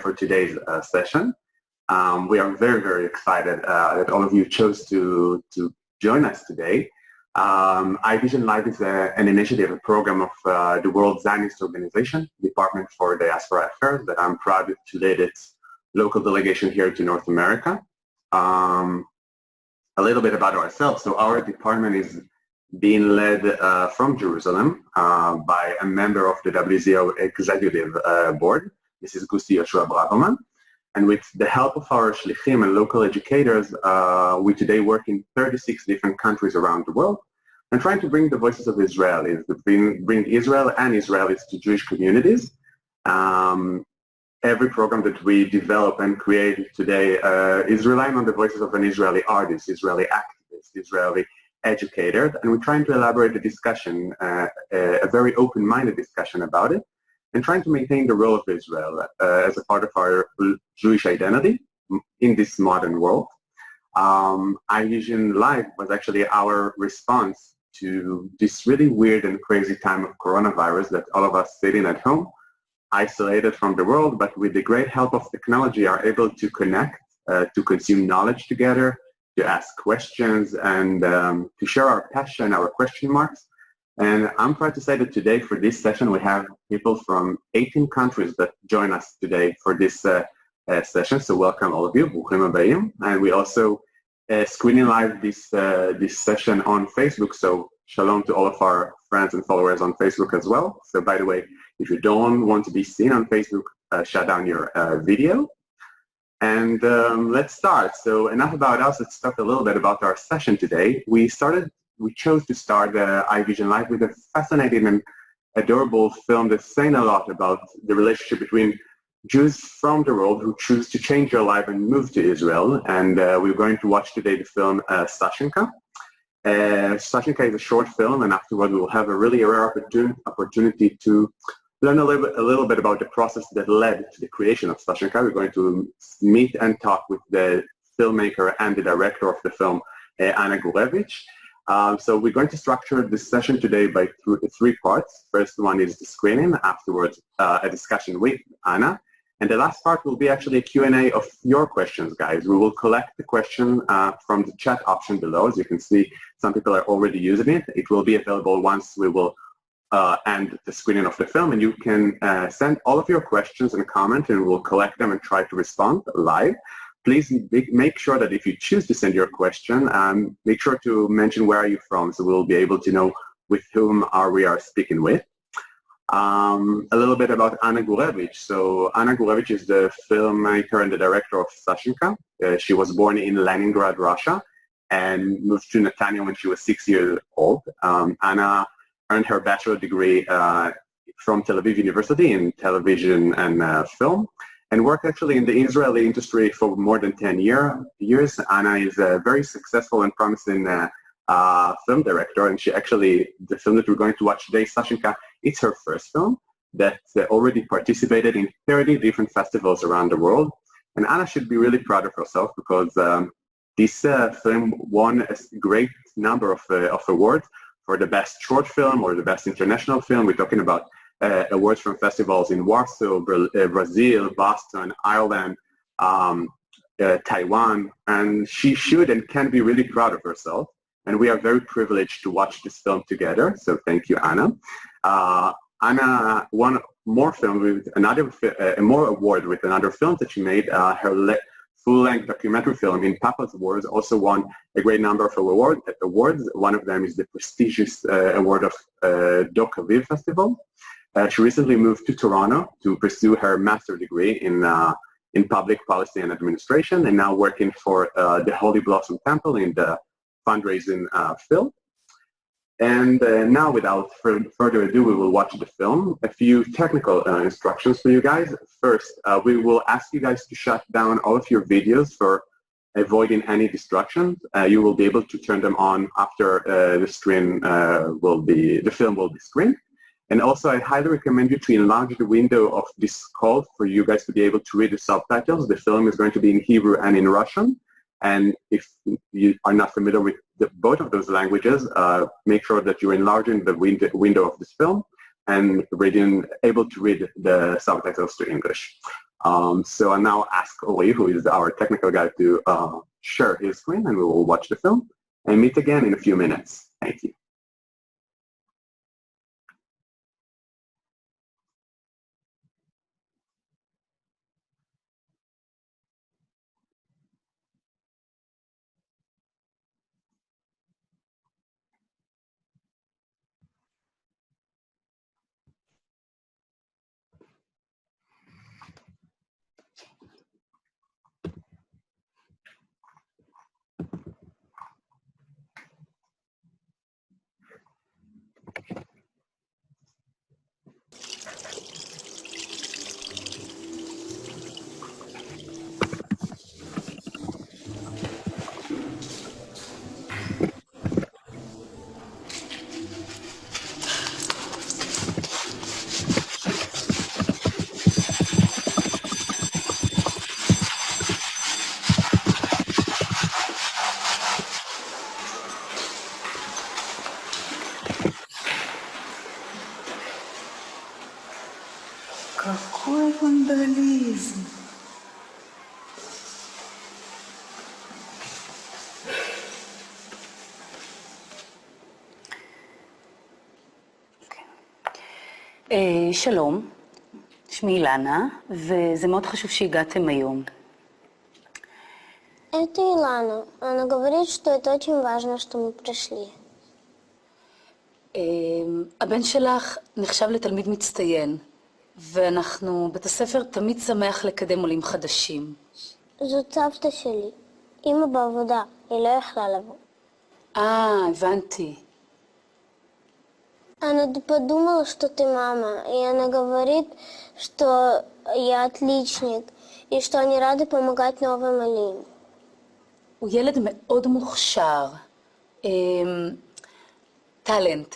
for today's session. We are very, very excited that all of you chose to join us today. iVision Live is an initiative, a program of the World Zionist Organization, Department for Diaspora Affairs, that I'm proud to lead its local delegation here to North America. A little bit about ourselves. So our department is being led from Jerusalem by a member of the WZO Executive Board. This is Gusi Yoshua Braverman. And with the help of our shlichim and local educators, we today work in 36 different countries around the world and trying to bring the voices of Israelis, bring Israel and Israelis to Jewish communities. Every program that we develop and create today is relying on the voices of an Israeli artist, Israeli activist, Israeli educator, and we're trying to elaborate the discussion, a very open-minded discussion about it, and trying to maintain the role of Israel as a part of our Jewish identity in this modern world. iVision Live was actually our response to this really weird and crazy time of coronavirus that all of us sitting at home, isolated from the world, but with the great help of technology are able to connect, to consume knowledge together, to ask questions, and to share our passion, our question marks. And I'm proud to say that today for this session we have people from 18 countries that join us today for this session. So welcome all of you, Bruchim Habayim. And we also screening live this session on Facebook. So shalom to all of our friends and followers on Facebook as well. So by the way, if you don't want to be seen on Facebook, shut down your video. And let's start. So enough about us. Let's talk a little bit about our session today. We chose to start iVision Live with a fascinating and adorable film that's saying a lot about the relationship between Jews from the world who choose to change their life and move to Israel. And we're going to watch today the film Sashenka. Sashenka is a short film, and afterward we will have a really rare opportunity to learn a little bit about the process that led to the creation of Sashenka. We're going to meet and talk with the filmmaker and the director of the film, Anna Gurevich. So we're going to structure this session today by three parts. First one is the screening, afterwards a discussion with Anna, and the last part will be actually a Q&A of your questions, guys. We will collect the question from the chat option below. As you can see, some people are already using it. It will be available once we will end the screening of the film, and you can send all of your questions and comments, and we'll collect them and try to respond live. Please make sure that if you choose to send your question, make sure to mention where are you from, so we'll be able to know with whom we are speaking with. A little bit about Anna Gurevich. So Anna Gurevich is the filmmaker and the director of Sashenka. She was born in Leningrad, Russia, and moved to Netanya when she was 6 years old. Anna earned her bachelor degree from Tel Aviv University in television and film, and worked actually in the Israeli industry for more than 10 years. Anna is a very successful and promising film director, and the film that we're going to watch today, Sashenka, it's her first film that already participated in 30 different festivals around the world. And Anna should be really proud of herself because this film won a great number of awards for the best short film or the best international film. We're talking about awards from festivals in Warsaw, Brazil, Boston, Ireland, Taiwan, and she should and can be really proud of herself. And we are very privileged to watch this film together. So thank you, Anna. Anna won more more award with another film that she made. Her full-length documentary film, In Papa's Words, also won a great number of awards. One of them is the prestigious award of Doc Aviv Festival. She recently moved to Toronto to pursue her master's degree in public policy and administration, and now working for the Holy Blossom Temple in the fundraising field. And now, without further ado, we will watch the film. A few technical instructions for you guys. First, we will ask you guys to shut down all of your videos for avoiding any distractions. You will be able to turn them on after the film will be screened. And also, I highly recommend you to enlarge the window of this call for you guys to be able to read the subtitles. The film is going to be in Hebrew and in Russian. And if you are not familiar with both of those languages, make sure that you're enlarging the window of this film and able to read the subtitles to English. So I'll now ask Roey, who is our technical guy, to share his screen, and we will watch the film and meet again in a few minutes. Thank you. Какой вандализм! שלום, שמי אילנה, וזה מאוד חשוב שהגעתם היום. Это Илана. Она говорит, что это очень важно, что мы пришли. הבן שלך נחשב לתלמיד מצטיין, ואנחנו, בית הספר תמיד שמח לקדם עולים חדשים. זאת סבתא שלי. אמא בעבודה, היא לא יכלה לבוא. הבנתי. Она подумала, что ты мама, и она говорит, что я отличник, и что они рады помогать новым олим. הוא ילד מאוד מוכשר, טלנט,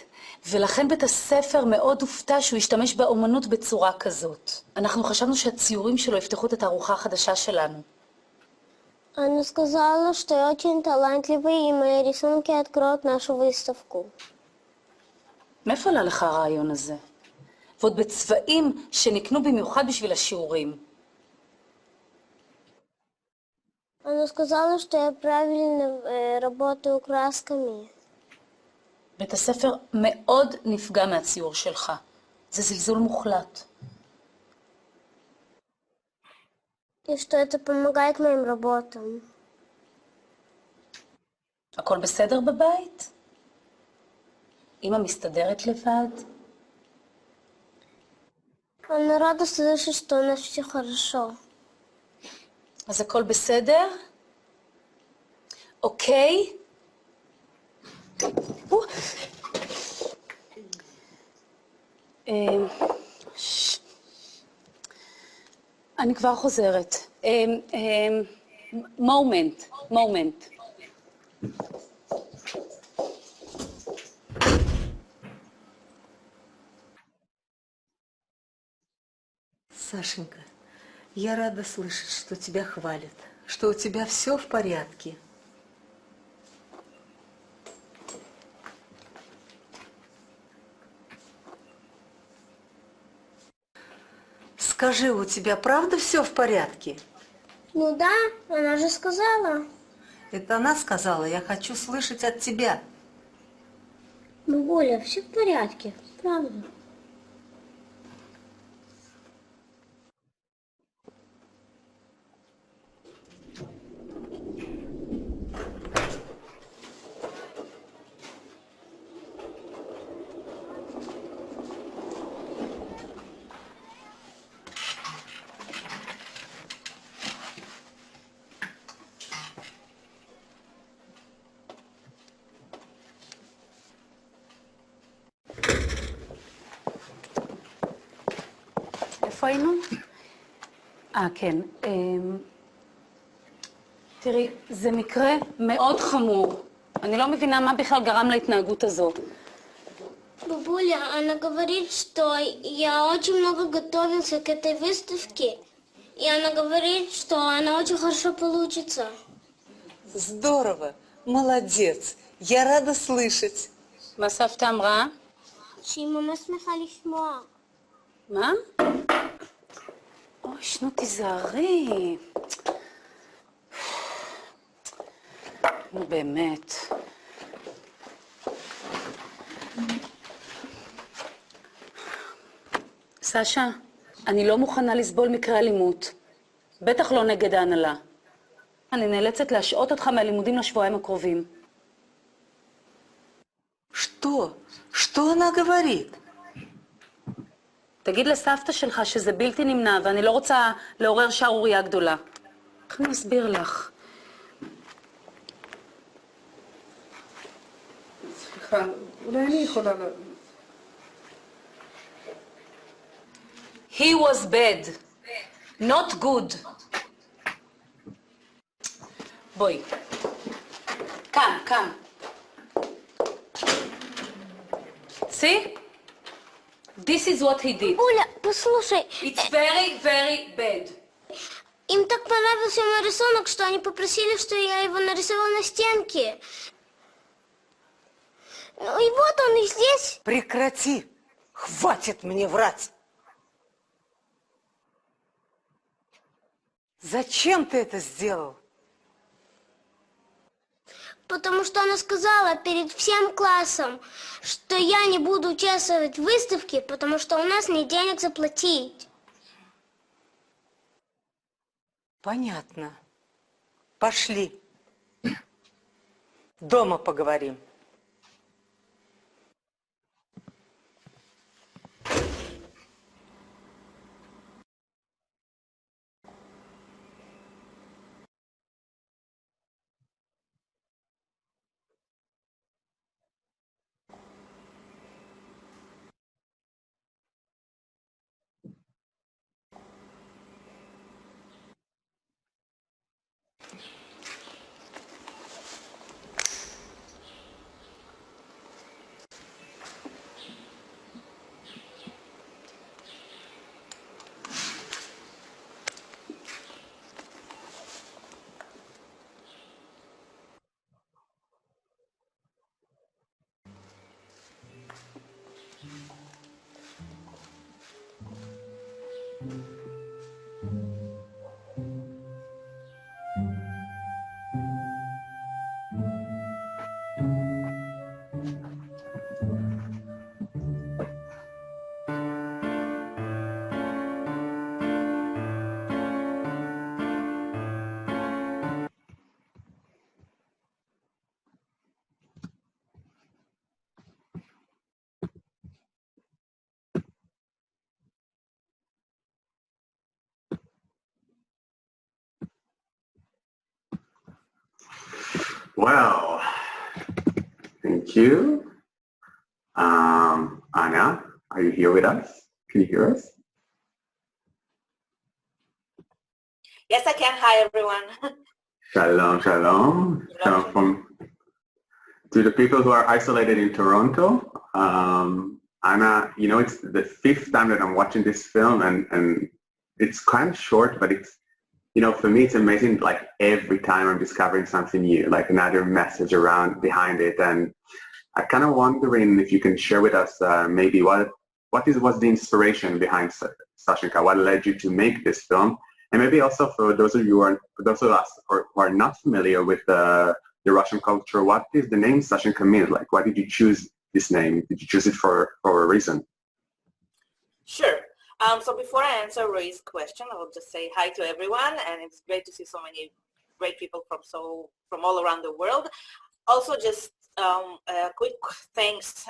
ולכן בית הספר מאוד הופתע שהוא ישתמש באומנות בצורה כזאת. אנחנו חשבנו שהציורים שלו יפתחו את התערוכה החדשה שלנו. Она сказала, что я очень талантливый, и мои рисунки откроют нашу выставку. מאיפה עלה לך הרעיון הזה? ועוד בצבעים שנקנו במיוחד בשביל השיעורים. Она сказала, что я правильно работаю красками. בית הספר מאוד נפגע מהציור שלך. זה זלזול מוחלט. И что это помогает моим работам. הכל בסדר בבית? אמא מסתדרת לבד? Она рада слышать, что у нас все хорошо. אז הכל בסדר? אוקיי? אני כבר חוזרת. מומנט. Сашенька, я рада слышать, что тебя хвалят, что у тебя все в порядке. Скажи, у тебя правда все в порядке? Ну да, она же сказала. Это она сказала, я хочу слышать от тебя. Бабуля, все в порядке, правда. איפה היינו? כן. תראי, זה מקרה מאוד חמור. אני לא מבינה מה בכלל גרם להתנהגות הזו. Бабуля, она говорит, что я очень много готовился к этой выставке, и она говорит, что она очень хорошо получится. Здорово, молодец, я рада слышать. מה סבתא אמרה? שהיא ממש שמחה לשמוע. מה? אוי, אוי, שנו תיזהרי. נו, באמת. סשה, אני לא מוכנה לסבול מקרה אלימות. בטח לא נגד ההנהלה. אני נאלצת להשעות אותך מהלימודים לשבועיים הקרובים. Что? Что она говорит? תגיד לסבתא שלך שזה בלתי נמנע, ואני לא רוצה לעורר שערורייה גדולה. איך אני אסביר לך? סליחה, אולי אני יכולה... He was bad. Not good. בואי. Come. See? This is what he did. Оля, послушай, It's very, very bad. им так понравился мой рисунок, что они попросили, что я его нарисовала на стенке. Ну и вот он и здесь. Прекрати! Хватит мне врать! Зачем ты это сделал? Потому что она сказала перед всем классом, что я не буду участвовать в выставке, потому что у нас нет денег заплатить. Понятно. Пошли. Дома поговорим. Well, thank you. Anna, are you here with us? Can you hear us? Yes, I can. Hi, everyone. Shalom, shalom. Shalom to the people who are isolated in Toronto. Anna, you know, it's the 5th time that I'm watching this film, and it's kind of short, but it's, you know, for me, it's amazing. Like every time I'm discovering something new, like another message around behind it. And I kind of wondering if you can share with us maybe what was the inspiration behind Sashenka? What led you to make this film? And maybe also for those of us who are not familiar with the Russian culture, what is the name Sashenka mean? Like, why did you choose this name? Did you choose it for a reason? Sure. So before I answer Roey's question, I will just say hi to everyone, and it's great to see so many great people from all around the world. Also, just a quick thanks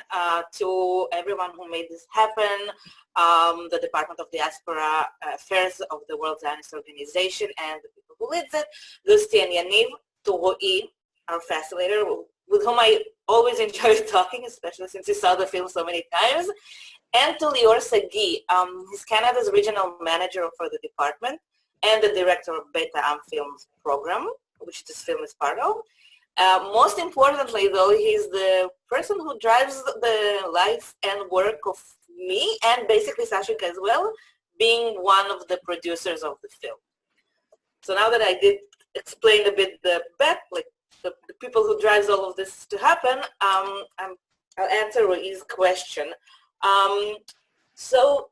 to everyone who made this happen, the Department of Diaspora Affairs of the World Zionist Organization and the people who leads it, Lucy and Yamin, to Roey, our facilitator, with whom I always enjoy talking, especially since he saw the film so many times, and to Lior Sagi, he's Canada's regional manager for the department and the director of Beta Am Films program, which this film is part of. Most importantly, though, he's the person who drives the life and work of me and basically Sashenka as well, being one of the producers of the film. So now that I did explain a bit the people who drives all of this to happen, I'll answer Roey's question. So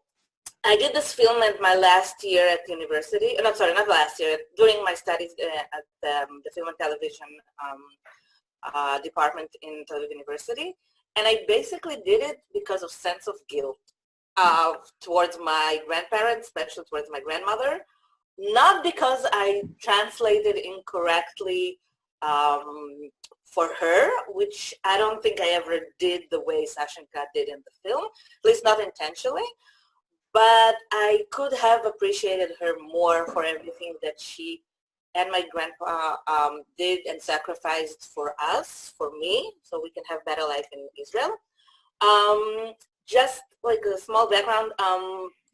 I did this film at my last year at university. No, sorry, not last year. During my studies at the Film and Television department in Tel Aviv University, and I basically did it because of sense of guilt towards my grandparents, especially towards my grandmother. Not because I translated incorrectly for her, which I don't think I ever did the way Sashenka did in the film, at least not intentionally. But I could have appreciated her more for everything that she and my grandpa did and sacrificed for us, for me, so we can have better life in Israel. Just like a small background,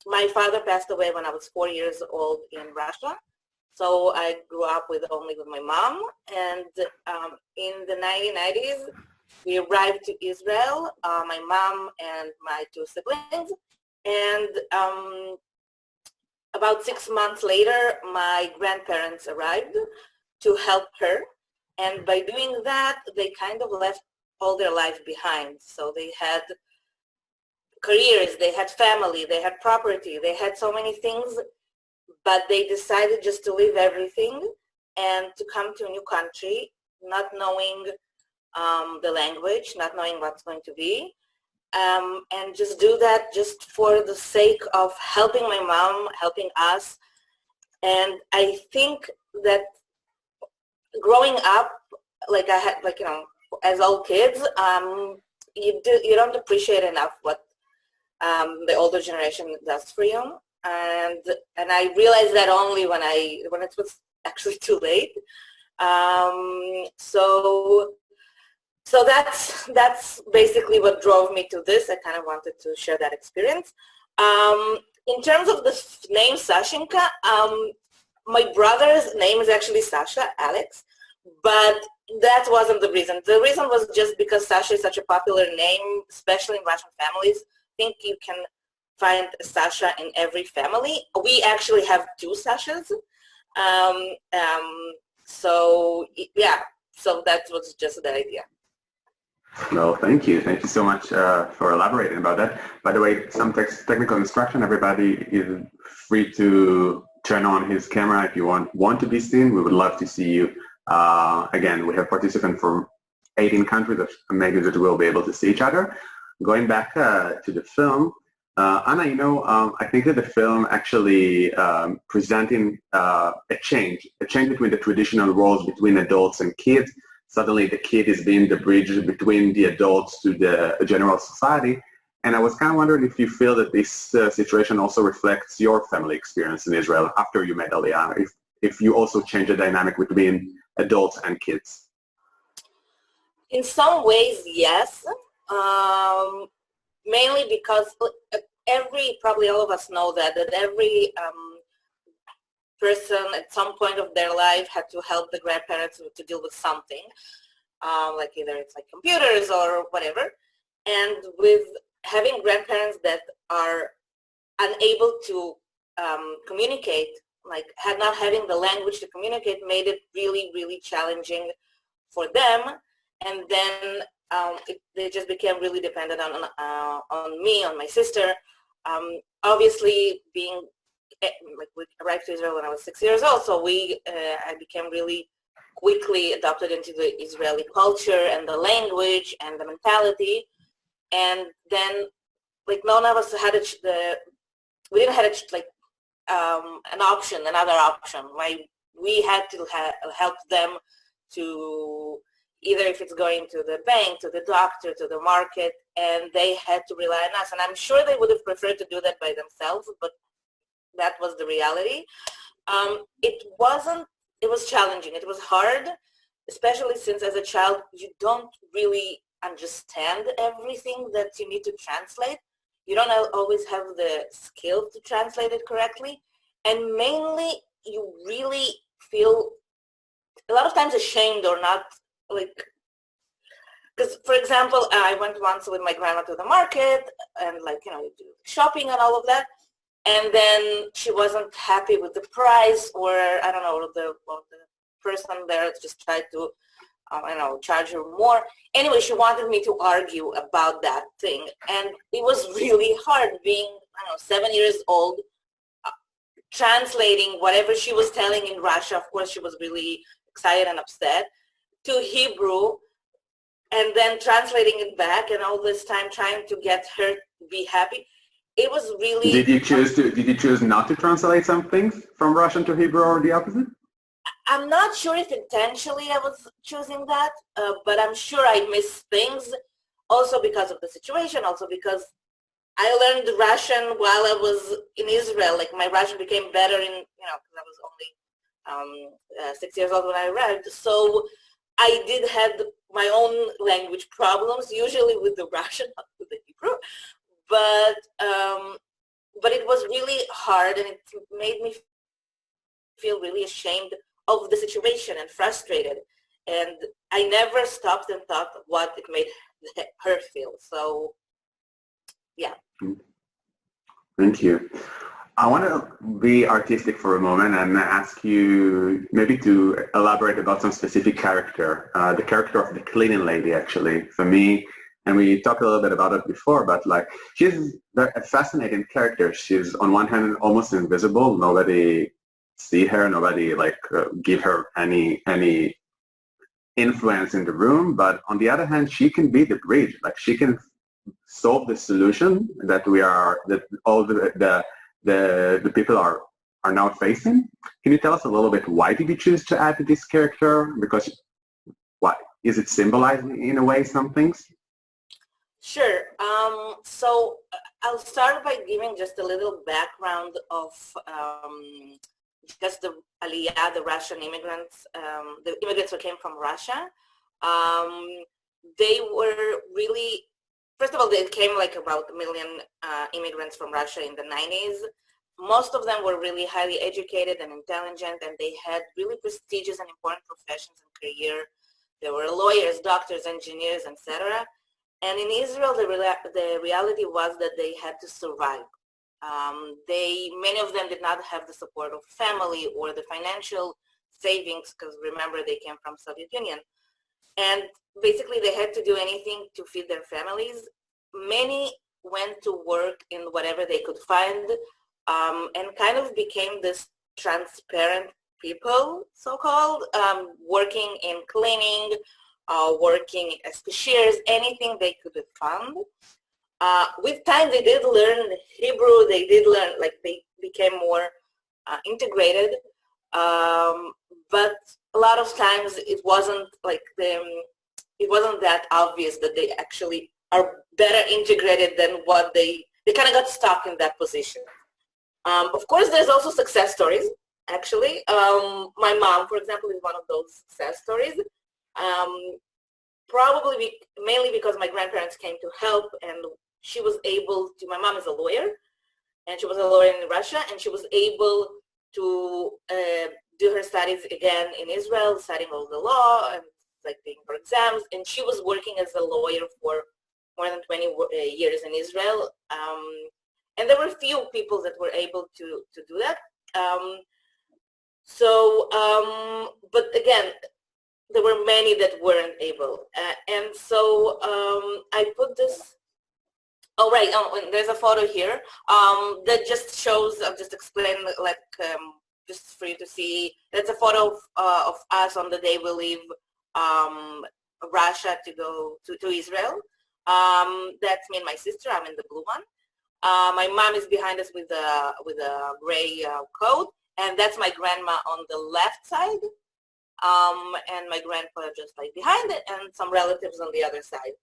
my father passed away when I was 4 years old in Russia. So I grew up only with my mom, and in the 1990s, we arrived to Israel, my mom and my 2 siblings, and about 6 months later, my grandparents arrived to help her, and by doing that, they kind of left all their life behind. So they had careers, they had family, they had property, they had so many things, but they decided just to leave everything and to come to a new country, not knowing the language, not knowing what's going to be, and just do that just for the sake of helping my mom, helping us. And I think that growing up, like I had, like, you know, as all kids, you don't appreciate enough what the older generation does for you. And I realized that only when it was actually too late. So that's basically what drove me to this. I kind of wanted to share that experience. In terms of the name Sashenka, my brother's name is actually Sasha, Alex, but that wasn't the reason. The reason was just because Sasha is such a popular name, especially in Russian families. I think you can find Sasha in every family. We actually have 2 Sashas. So yeah, so that was just the idea. Well, thank you. Thank you so much for elaborating about that. By the way, some technical instruction. Everybody is free to turn on his camera if you want to be seen. We would love to see you. Again, we have participants from 18 countries, maybe that we'll be able to see each other. Going back to the film, Anna, you know, I think that the film actually presenting a change between the traditional roles between adults and kids. Suddenly the kid is being the bridge between the adults to the general society. And I was kind of wondering if you feel that this situation also reflects your family experience in Israel after you met Aliyah, if you also change the dynamic between adults and kids. In some ways, yes. Mainly because probably all of us know that every person at some point of their life had to help the grandparents to deal with something, like either it's like computers or whatever. And with having grandparents that are unable to communicate, like not having the language to communicate, made it really, really challenging for them. And then they just became really dependent on me, on my sister. Obviously, being like we arrived to Israel when I was 6 years old, so I became really quickly adopted into the Israeli culture and the language and the mentality. And then, like, none of us had we didn't have another option. Like, we had to help them to either if it's going to the bank, to the doctor, to the market, and they had to rely on us. And I'm sure they would have preferred to do that by themselves, but that was the reality. It was challenging. It was hard, especially since as a child, you don't really understand everything that you need to translate. You don't always have the skill to translate it correctly. And mainly, you really feel a lot of times ashamed or not, like, because, for example, I went once with my grandma to the market and, like, you know, do shopping and all of that. And then she wasn't happy with the price, or I don't know, the person there just tried to, charge her more. Anyway, she wanted me to argue about that thing. And it was really hard I don't know, 7 years old, translating whatever she was telling in Russia. Of course, she was really excited and upset, to Hebrew, and then translating it back, and all this time trying to get her to be happy. It was really. Did you choose not to translate some things from Russian to Hebrew, or the opposite? I'm not sure if intentionally I was choosing that, but I'm sure I missed things, also because of the situation, also because I learned Russian while I was in Israel. Like, my Russian became better in, because I was only 6 years old when I arrived. So I did have my own language problems, usually with the Russian, not with the Hebrew. But it was really hard, and it made me feel really ashamed of the situation and frustrated. And I never stopped and thought what it made her feel. So, yeah. Thank you. I want to be artistic for a moment and ask you maybe to elaborate about some specific character, the character of the cleaning lady, actually. For me, and we talked a little bit about it before, but like, she's a fascinating character. She's on one hand almost invisible. Nobody see her, nobody give her any influence in the room, but on the other hand, she can be the bridge. Like, she can solve the solution that all the people are now facing. Can you tell us a little bit, why did you choose to add this character? Because what is it symbolizing in a way, some things? Sure. So I'll start by giving just a little background of just the Aliyah, the Russian immigrants, the immigrants who came from Russia. They were really, first of all, they came like about 1 million immigrants from Russia in the 90s. Most of them were really highly educated and intelligent, and they had really prestigious and important professions and career. They were lawyers, doctors, engineers, etc. And in Israel, the reality was that they had to survive. Many of them did not have the support of family or the financial savings, because remember, they came from Soviet Union. And basically, they had to do anything to feed their families. Many went to work in whatever they could find, and kind of became this transparent people, so-called, working in cleaning, working as cashiers, anything they could find. With time, they did learn Hebrew. They did learn, they became more integrated. But a lot of times, it wasn't it wasn't that obvious that they actually are better integrated than what they kind of got stuck in that position. Of course, there's also success stories, actually. My mom, for example, is one of those success stories. Probably mainly because my grandparents came to help, and she was able to, my mom is a lawyer, and she was a lawyer in Russia, and she was able to do her studies again in Israel, studying all the law and taking her exams, and she was working as a lawyer for more than 20 years in Israel. And there were few people that were able to do that. But again, there were many that weren't able. And so I put this, and there's a photo here that just shows, I'll just explain, just for you to see, that's a photo of us on the day we leave Russia to go to Israel. That's me and my sister. I'm in the blue one. My mom is behind us with a gray coat, and that's my grandma on the left side, and my grandpa just behind it, and some relatives on the other side.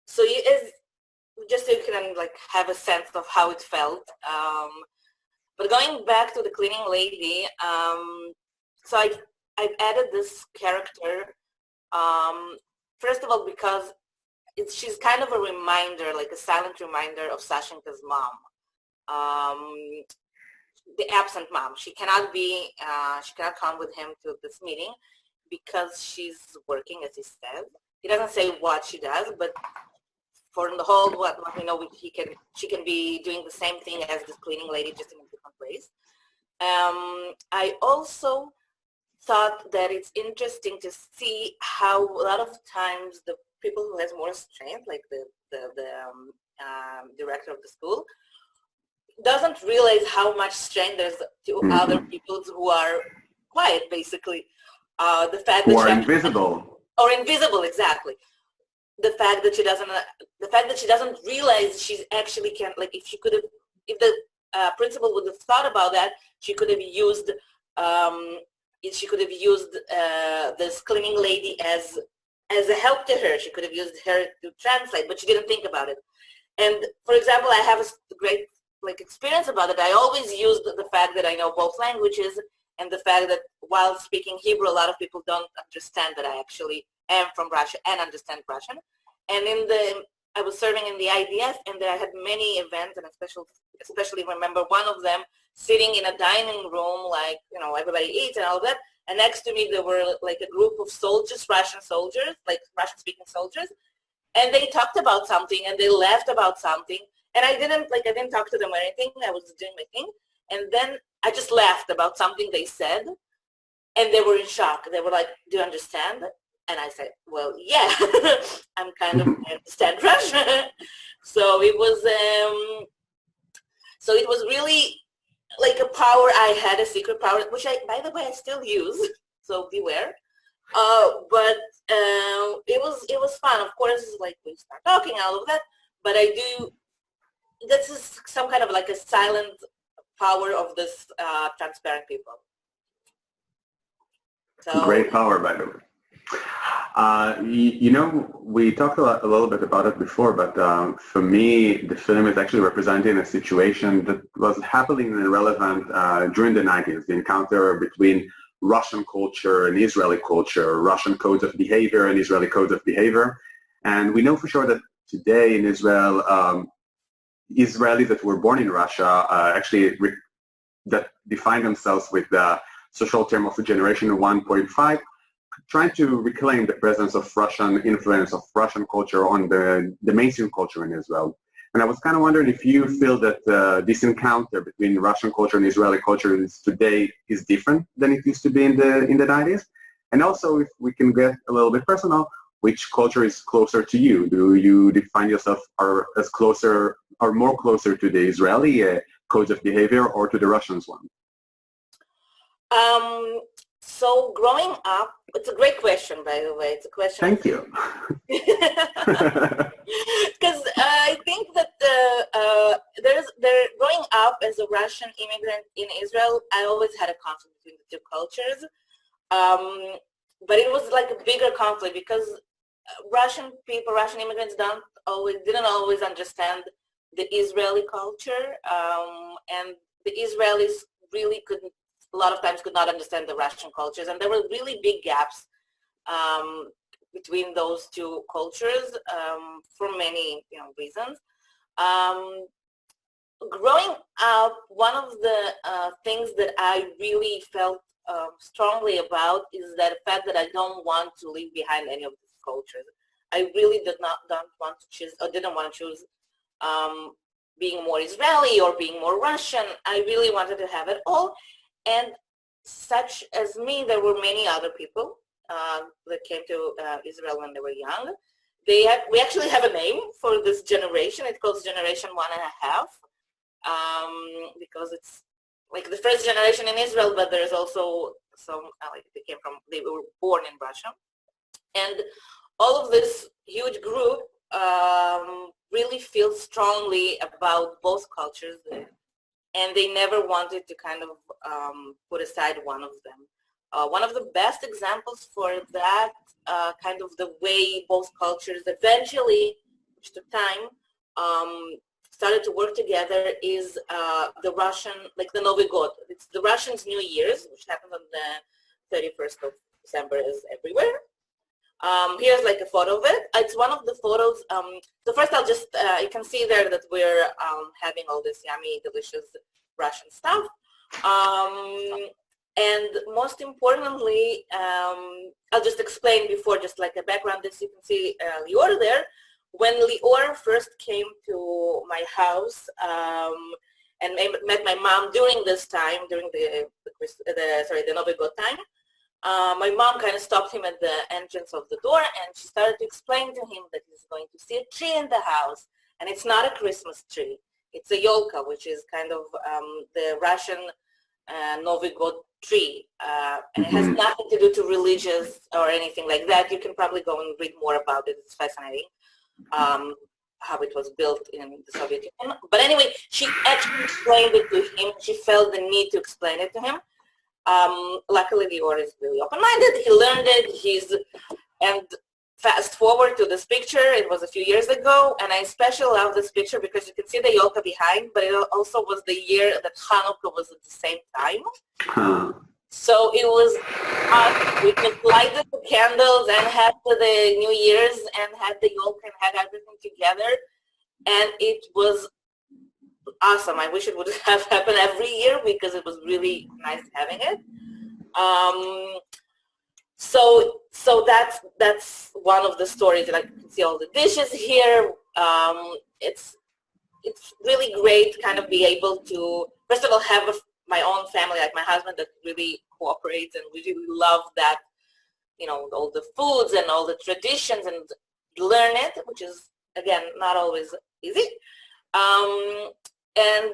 So just so you can have a sense of how it felt. But going back to the cleaning lady, so I've added this character, first of all, because she's kind of a reminder, a silent reminder of Sashenka's mom, the absent mom. She cannot come with him to this meeting because she's working, as he said. He doesn't say what she does, but for the whole what we know, she can be doing the same thing as this cleaning lady, just in a different place. I also thought that it's interesting to see how a lot of times the people who has more strength, like the director of the school, doesn't realize how much strength there's to other people who are quiet, basically. The fact that who are invisible. Or invisible, exactly. The fact that she doesn't realize she's actually can, like, if the principal would have thought about that, she could have used this cleaning lady as a help to her. She could have used her to translate, but she didn't think about it. And for example, I have a great experience about it. I always used the fact that I know both languages, and the fact that while speaking Hebrew, a lot of people don't understand that I actually am from Russia and understand Russian. And I was serving in the IDF, and I had many events, and especially remember one of them sitting in a dining room, like, everybody eats and all of that. And next to me, there were like a group of soldiers, Russian soldiers, like Russian-speaking soldiers, and they talked about something, and they laughed about something, and I didn't talk to them or anything. I was doing my thing, and then I just laughed about something they said, and they were in shock. They were like, "Do you understand?" And I said, "Well, yeah, I understand Russian." So it was really like a power I had, a secret power, which by the way, I still use. So beware. But it was fun. Of course, like we start talking, all of that. But this is some kind of like a silent power of this transparent people. So, great power, by the way. We talked a little bit about it before, but for me, the film is actually representing a situation that was happening and relevant during the 90s, the encounter between Russian culture and Israeli culture, Russian codes of behavior and Israeli codes of behavior. And we know for sure that today in Israel, Israelis that were born in Russia that define themselves with the social term of Generation 1.5, trying to reclaim the presence of Russian influence, of Russian culture on the mainstream culture in Israel. And I was kind of wondering if you feel that this encounter between Russian culture and Israeli culture today is different than it used to be in the 90s. And also, if we can get a little bit personal, which culture is closer to you? Do you define yourself as closer or more closer to the Israeli codes of behavior or to the Russians one? So growing up, it's a great question, by the way. It's a question. Thank you. Because I think that growing up as a Russian immigrant in Israel, I always had a conflict between the two cultures. But it was like a bigger conflict because Russian immigrants didn't always understand the Israeli culture, and the Israelis really a lot of times could not understand the Russian cultures, and there were really big gaps between those two cultures for many reasons. Growing up, one of the things that I really felt strongly about is that the fact that I don't want to leave behind any of these cultures. I really didn't want to choose being more Israeli or being more Russian. I really wanted to have it all. And such as me, there were many other people that came to Israel when they were young. We actually have a name for this generation. It calls Generation 1.5 because it's like the first generation in Israel, but there's also some they were born in Russia. And all of this huge group really feels strongly about both cultures, and they never wanted to kind of put aside one of them. One of the best examples for that, kind of the way both cultures eventually, which took time, started to work together is the Russian, like the Novi God. It's the Russians' New Year's, which happens on the 31st of December, is everywhere. Here's like a photo of it. It's one of the photos. So first I'll just, you can see there that we're having all this yummy, delicious Russian stuff. And most importantly, I'll just explain before, just like a background, this you can see Lior there. When Lior first came to my house and met my mom during this time, during the Novi God time, my mom kind of stopped him at the entrance of the door, and she started to explain to him that he's going to see a tree in the house, and it's not a Christmas tree. It's a yolka, which is kind of the Russian Novy God tree, and it has nothing to do to religious or anything like that. You can probably go and read more about it. It's fascinating how it was built in the Soviet Union. But anyway, she actually explained it to him. She felt the need to explain it to him. Luckily, Lior is really open-minded. He learned it. And fast forward to this picture. It was a few years ago, and I especially love this picture because you can see the yolka behind, but it also was the year that Hanukkah was at the same time. So it was we just lighted the candles and had the New Year's and had the yolka and had everything together, and it was awesome. I wish it would have happened every year because it was really nice having it. So that's one of the stories. Like you can see all the dishes here. It's really great kind of be able to, first of all, have my own family, like my husband, that really cooperates, and we really love that, you know, all the foods and all the traditions, and learn it, which is, again, not always easy. And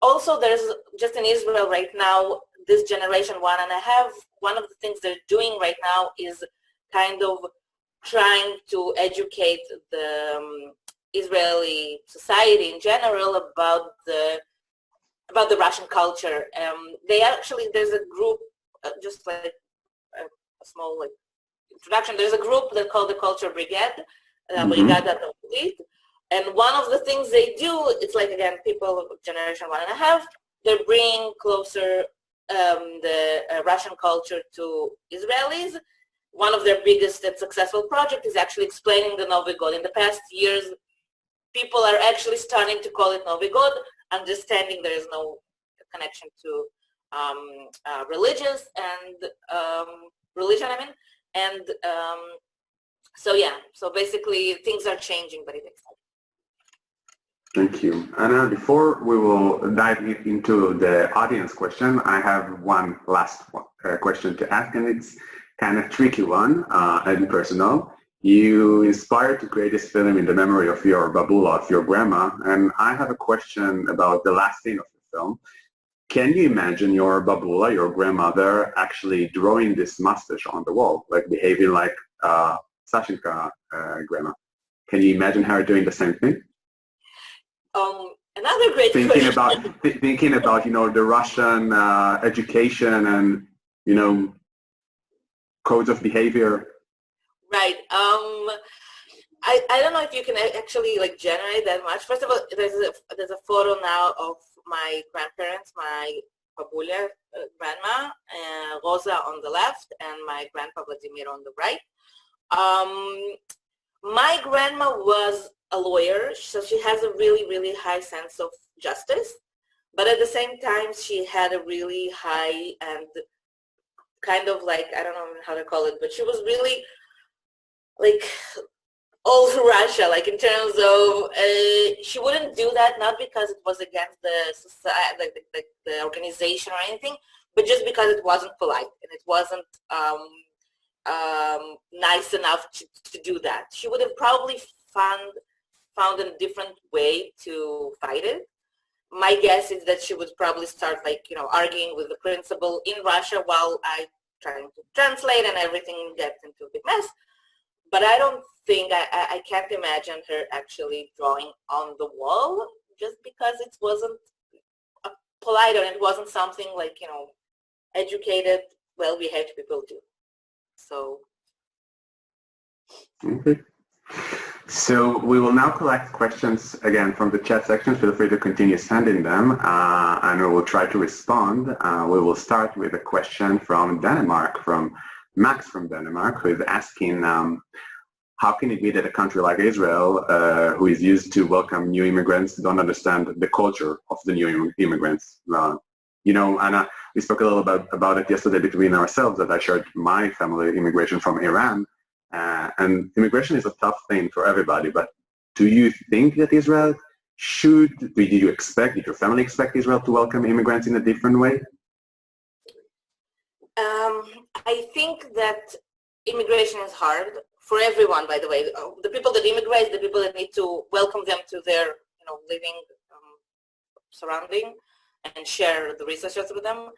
also there's, just in Israel right now, this generation 1.5, one of the things they're doing right now is kind of trying to educate the Israeli society in general about the Russian culture. They actually, there's a group, just like a small like introduction, there's a group that called the Culture Brigade, Brigada Tavlit, and one of the things they do, it's like, again, people of generation 1.5, they're bringing closer the Russian culture to Israelis. One of their biggest and successful projects is actually explaining the Novy God. In the past years, people are actually starting to call it Novy God, understanding there is no connection to religious and religion, I mean. And so yeah, so basically things are changing, but it takes time. Thank you. Anna, before we will dive into the audience question, I have one last question to ask, and it's kind of tricky one and personal. You inspired to create this film in the memory of your babula, of your grandma, and I have a question about the last scene of the film. Can you imagine your babula, your grandmother, actually drawing this mustache on the wall, like behaving like Sashenka grandma? Can you imagine her doing the same thing? Another great question. Thinking about, you know, the Russian education and, you know, codes of behavior. Right. I don't know if you can actually like generate that much. First of all, there's a photo now of my grandparents, my babulia, grandma, Rosa on the left, and my grandpa Vladimir on the right. My grandma was a lawyer, so she has a really, really high sense of justice, but at the same time she had a really high and kind of like, I don't know how to call it, but she was really like old Russia, like in terms of she wouldn't do that, not because it was against the society, like the organization or anything, but just because it wasn't polite and it wasn't nice enough to do that. She would have probably found a different way to fight it. My guess is that she would probably start, like, you know, arguing with the principal in Russia while I trying to translate, and everything gets into a big mess. But I don't think, I can't imagine her actually drawing on the wall, just because it wasn't polite, or it wasn't something like, you know, educated, well-behaved people do. So. Okay. So we will now collect questions again from the chat section. Feel free to continue sending them, and we will try to respond. We will start with a question from Denmark, from Max from Denmark, who is asking, how can it be that a country like Israel, who is used to welcome new immigrants, don't understand the culture of the new immigrants? You know, Anna, we spoke a little about it yesterday between ourselves, that I shared my family immigration from Iran. And immigration is a tough thing for everybody, but do you think that Israel did your family expect Israel to welcome immigrants in a different way? I think that immigration is hard for everyone, by the way. The people that immigrate, the people that need to welcome them to their, you know, living surrounding and share the researches with them.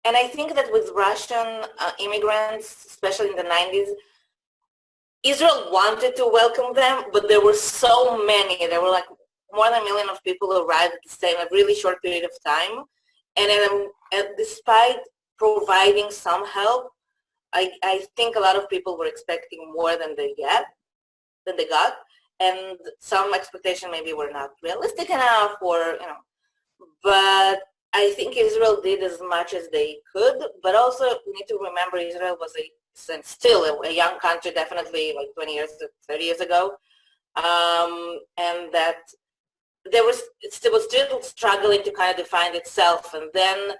And I think that with Russian immigrants, especially in the 90s, Israel wanted to welcome them, but there were so many. There were like more than 1 million of people who arrived at the same, a really short period of time. And despite providing some help, I think a lot of people were expecting more than they got, and some expectation maybe were not realistic enough, or but I think Israel did as much as they could. But also we need to remember Israel was still a young country, definitely like 20 years, 30 years ago, and that it was still struggling to kind of define itself. And then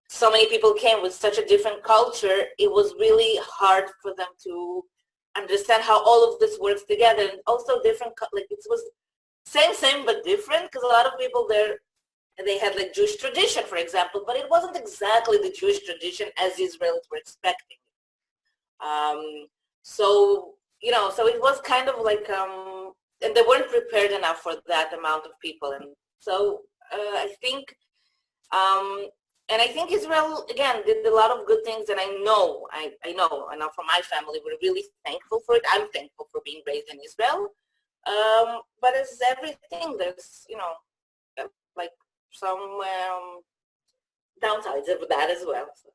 so many people came with such a different culture, it was really hard for them to understand how all of this works together. And also different, like it was same but different, because a lot of people there, they had like Jewish tradition, for example, but it wasn't exactly the Jewish tradition as Israelis were expecting. So it was kind of like, and they weren't prepared enough for that amount of people. And so I think Israel, again, did a lot of good things, and I know from my family, we're really thankful for it. I'm thankful for being raised in Israel. But as everything, there's, like some downsides of that as well. So.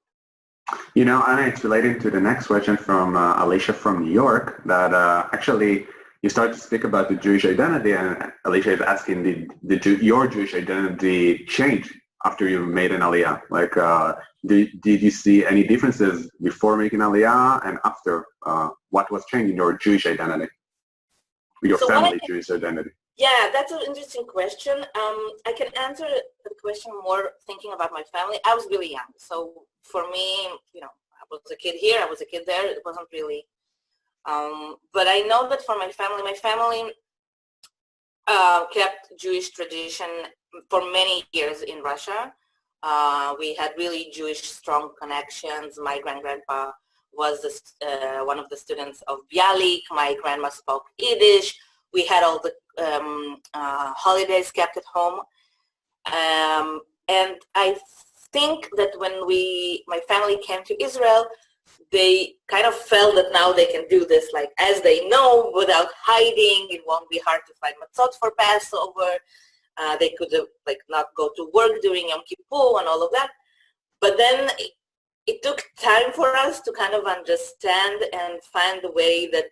Anna, it's related to the next question from Alicia from New York, that actually you started to speak about the Jewish identity, and Alicia is asking, did your Jewish identity change after you made an Aliyah? Like, did you see any differences before making Aliyah and after? What was changing your Jewish identity, your family Jewish identity? Yeah, that's an interesting question. I can answer the question more thinking about my family. I was really young, so for me, I was a kid here, I was a kid there. It wasn't really. But I know that for my family kept Jewish tradition for many years in Russia. We had really Jewish strong connections. My grandpa was one of the students of Bialik. My grandma spoke Yiddish. We had all the holidays kept at home. And I think that when my family came to Israel, they kind of felt that now they can do this, like, as they know, without hiding. It won't be hard to find matzot for Passover. They could not go to work during Yom Kippur and all of that. But then it took time for us to kind of understand and find the way that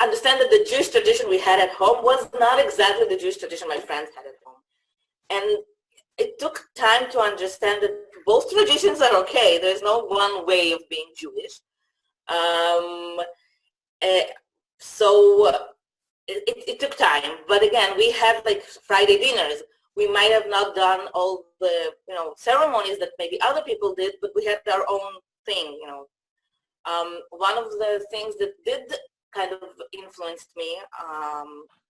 understand that the Jewish tradition we had at home was not exactly the Jewish tradition my friends had at home. And it took time to understand that both traditions are okay. There's no one way of being Jewish. So it took time. But again, we had like Friday dinners. We might have not done all the ceremonies that maybe other people did, but we had our own thing. One of the things that did kind of influenced me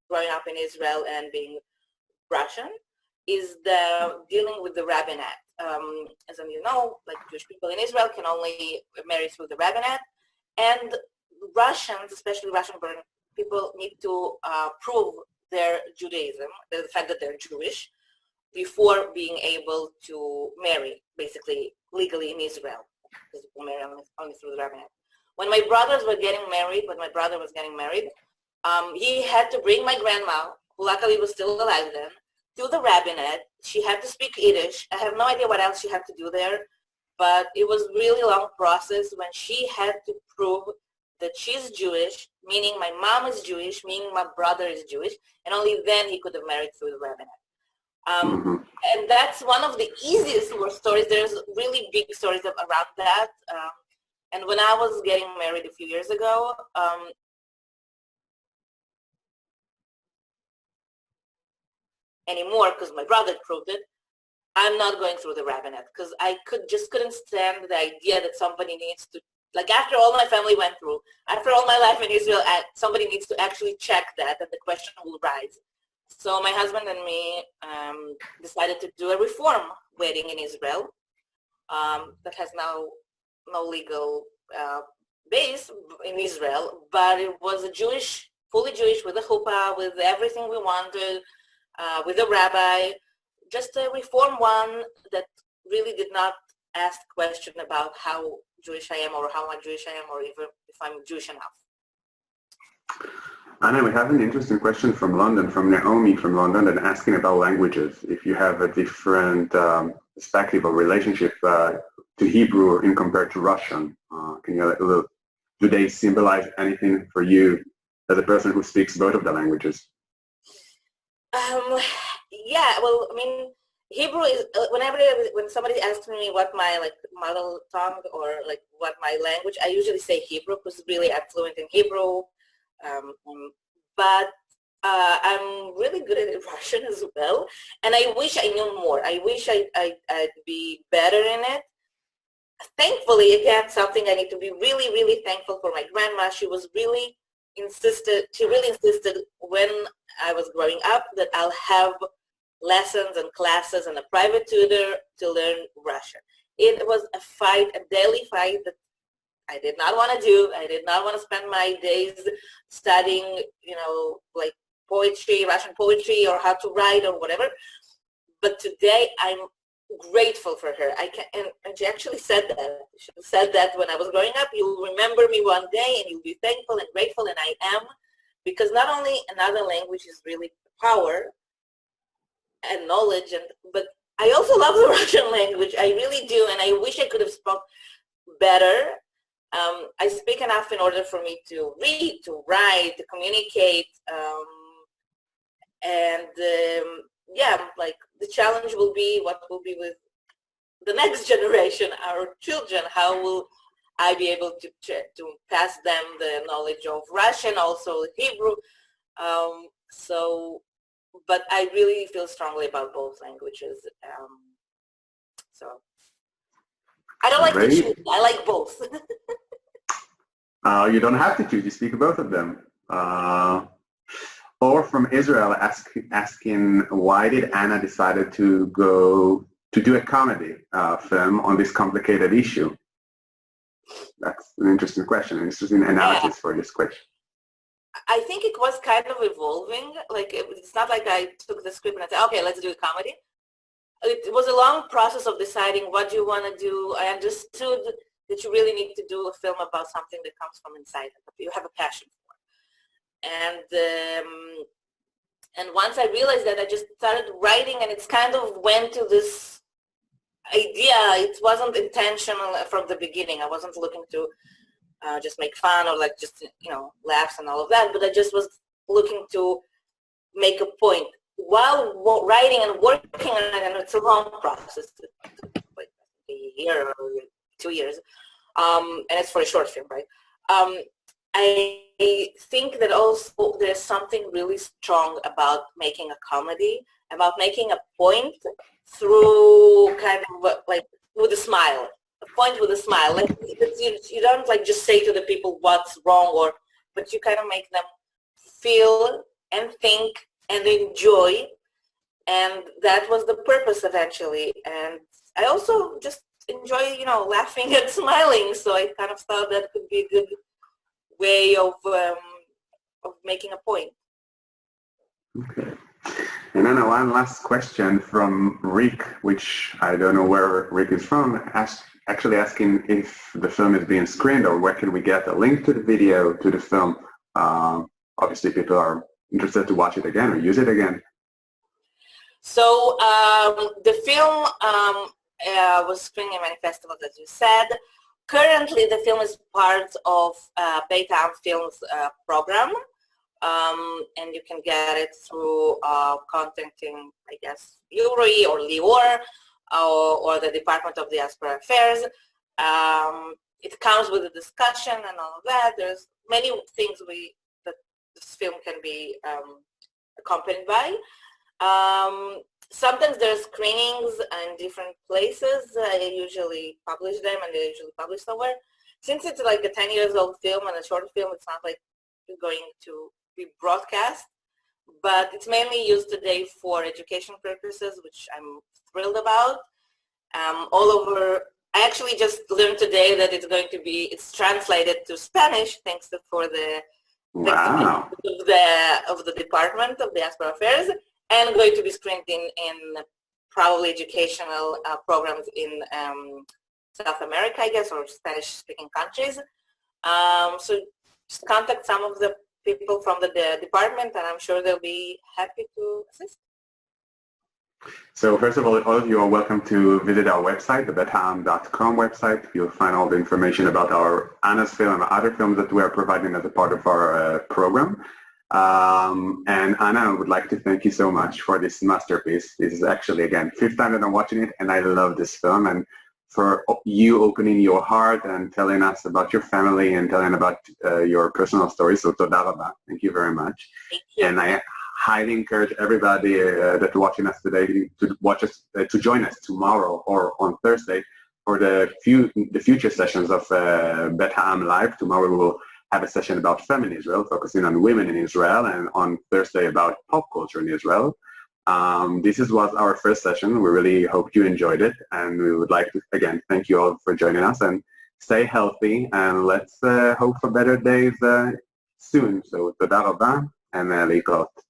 growing up in Israel and being Russian is the dealing with the rabbinate. As you know, like Jewish people in Israel can only marry through the rabbinate, and Russians, especially Russian-born people, need to prove their Judaism, the fact that they're Jewish, before being able to marry, basically legally in Israel, because people marry only through the rabbinate. When my brothers were getting married, he had to bring my grandma, who luckily was still alive then, to the rabbinate. She had to speak Yiddish. I have no idea what else she had to do there, but it was a really long process when she had to prove that she's Jewish, meaning my mom is Jewish, meaning my brother is Jewish, and only then he could have married through the rabbinate. And that's one of the easiest stories. There's really big stories around that. And when I was getting married a few years ago, anymore, because my brother proved it, I'm not going through the rabbinate, because I couldn't stand the idea that somebody needs to, like, after all my family went through, after all my life in Israel, somebody needs to actually check that, and the question will rise. So my husband and me decided to do a reform wedding in Israel that has now no legal base in Israel, but it was a Jewish fully Jewish, with a chuppah, with everything we wanted, with a rabbi, just a reform one that really did not ask question about how Jewish I am or how much Jewish I am or even if I'm Jewish enough. Anna, we have an interesting question from London, from Naomi from London, and asking about languages. If you have a different perspective or relationship to Hebrew in compared to Russian, do they symbolize anything for you as a person who speaks both of the languages? Yeah, well, I mean, Hebrew is when somebody asks me what my mother tongue or what my language, I usually say Hebrew because really I'm fluent in Hebrew. But I'm really good at Russian as well, and I wish I knew more. I wish I'd be better in it. Thankfully, again, something I need to be really, really thankful for my grandma. She really insisted when I was growing up that I'll have lessons and classes and a private tutor to learn Russian. It was a fight, a daily fight that I did not want to do. I did not want to spend my days studying, like poetry, Russian poetry, or how to write or whatever. But today I'm grateful for her. And she actually said that. She said that when I was growing up, you'll remember me one day and you'll be thankful and grateful, and I am, because not only another language is really power and knowledge, but I also love the Russian language. I really do, and I wish I could have spoken better. I speak enough in order for me to read, to write, to communicate, the challenge will be what will be with the next generation, our children. How will I be able to pass them the knowledge of Russian, also Hebrew? But I really feel strongly about both languages. So I don't like to choose. I like both. You don't have to choose. You speak both of them. Or from Israel asking, why did Anna decided to go to do a comedy film on this complicated issue? That's an interesting question, an interesting analysis for this question. I think it was kind of evolving. It's not like I took the script and I said, okay, let's do a comedy. It was a long process of deciding what you want to do. I understood that you really need to do a film about something that comes from inside that you have a passion for. And once I realized that, I just started writing, and it's kind of went to this idea. It wasn't intentional from the beginning. I wasn't looking to just make fun or laughs and all of that, but I just was looking to make a point while writing and working on it, and it's a long process, like a year or 2 years, and it's for a short film, right? I think that also there's something really strong about making a comedy, about making a point through kind of with a smile, a point with a smile. You don't just say to the people what's wrong, but you kind of make them feel and think and enjoy, and that was the purpose eventually. And I also just enjoy, laughing and smiling, so I kind of thought that could be a good way of making a point. Okay. And then one last question from Rick, which I don't know where Rick is from, actually asking if the film is being screened or where can we get a link to the video, to the film. Obviously people are interested to watch it again or use it again. So the film was screened in many festivals, as you said. Currently, the film is part of Beta Films program, and you can get it through contacting, I guess, Roey or Lior or the Department of Diaspora Affairs. It comes with a discussion and all of that. There's many things that this film can be accompanied by. Sometimes there's screenings in different places. I usually publish them, and they usually publish somewhere. Since it's like a 10-year-old film and a short film, it's not like going to be broadcast, but it's mainly used today for education purposes, which I'm thrilled about. All over, I actually just learned today that it's translated to Spanish, thanks for the Wow. of the Department of Diaspora Affairs, and going to be screened in probably educational programs in South America, I guess, or Spanish-speaking countries. So just contact some of the people from the department, and I'm sure they'll be happy to assist. So first of all of you are welcome to visit our website, the betham.com website. You'll find all the information about our Anna's film and other films that we are providing as a part of our program. And Anna, I would like to thank you so much for this masterpiece. This is actually, again, 5th time that I'm watching it, and I love this film. And for you opening your heart and telling us about your family and telling about your personal story. So toda raba. Thank you very much. Thank you. And I highly encourage everybody that's watching us today to join us tomorrow or on Thursday for the future sessions of Bet Ha'am Live. Tomorrow we will have a session about famine in Israel, focusing on women in Israel, and on Thursday about pop culture in Israel. This was our first session. We really hope you enjoyed it, and we would like to, again, thank you all for joining us, and stay healthy, and let's hope for better days soon. So, toda raba, and להתראות.